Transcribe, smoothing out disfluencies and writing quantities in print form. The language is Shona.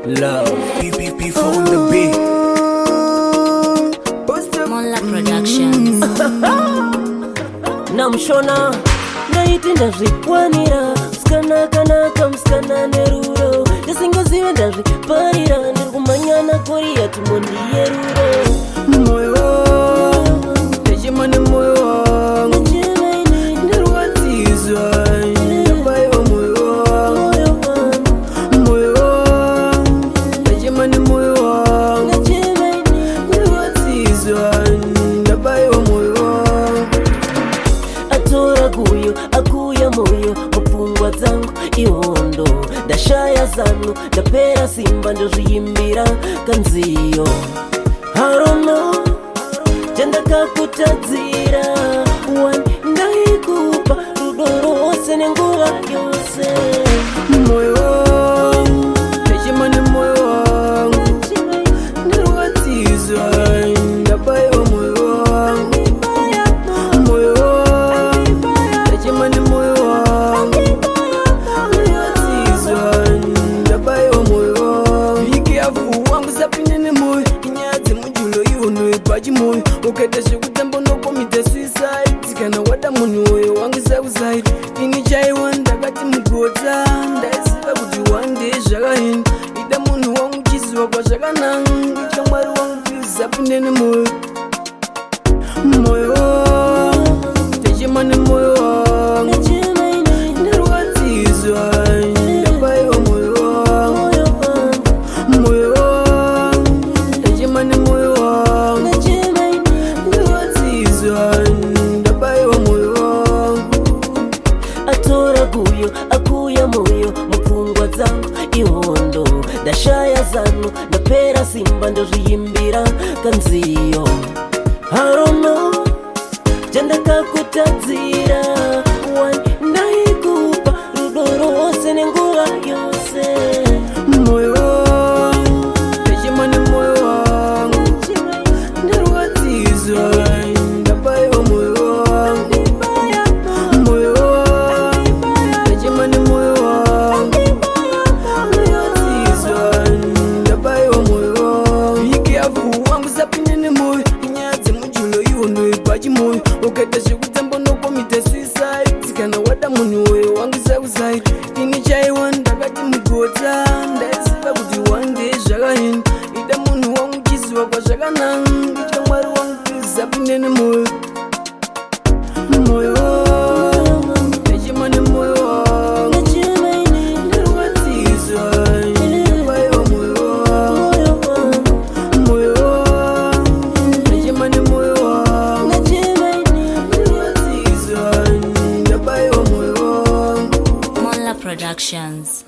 Love PPP for the beat. Monla Productions. Namshona naiti ndazvikwanira msikanaka msikana neruro ndisingazive ndazviparira ndirikumanyana koriya timbondiyeruro Moyo ndechima nemoyo wangu ndirwadzizwa ndabaiwa moyo wangu. Moyo ndechima nemoyo wangu ndirwadzizwa ndabaiwa moyo wangu. Atora guyo akuya moyo mupfungwa dzangu ihondo ndashaya zano ndapera simba ndozviimbira kanziyo harono chandakakutadzira wani ndaikupa rudo rose nenguva yose. Moyo ndechima nemoyo wangu ndirwadzizwa ndabaiwa moyo wangu. Moyo ndechima nemoyo wangu ndirwadzizwa ndabaiwa moyo wangu. Ikeafu wangu sapinde nemoyo inyadze mujulo ihonoye pachimoyo ukaita zvekutamba unokomita suicide kana wada munhu uyo wangu sausaidi ini chaiwa ndakati mugodza ndaiziva kuti wande zvakaenda ida munhu wangu chiziva kwazvakananga itya mwari wangu zapinde nemoyo. Moyo ndechima nemoyo wangu ndirwadzizwa ndabaiwa moyo wangu. Moyo ndechima nemoyo wangu ndirwadzizwa ndabaiwa moyo wangu. Atora guyo akuya moyo mupfungwa dzangu ihondo ndashaya zano ndapera simba ndozviimbira kanziyo harono chandakakutadzira wani ndaikupa rudo rose nenguva yose. Moyo ndechima nemoyo wangu ndirwadzizwa ndabaiwa moyo wangu. Moyo ndechima nemoyo wangu ndirwadzizwa ndabaiwa moyo wangu. Ikeafu wangu sapinde nemoyo inyadze mujulo ihonoye pachimoyo ukaita zvekutamba unokomita suicide kana wada munhu uyo wangu sausaidi ini chaiwa ndakati mugodza ndaiziva kuti wande zvakaenda ida munhu wangu chiziva kwazvakananga itya mwari wangu zapinde nemoyo. Moyo ndechima nemoyo wangu ndirwadzizwa ndabaiwa moyo wangu. Moyo ndechima nemoyo wangu ndirwadzizwa ndabaiwa moyo wangu. Monla Productions.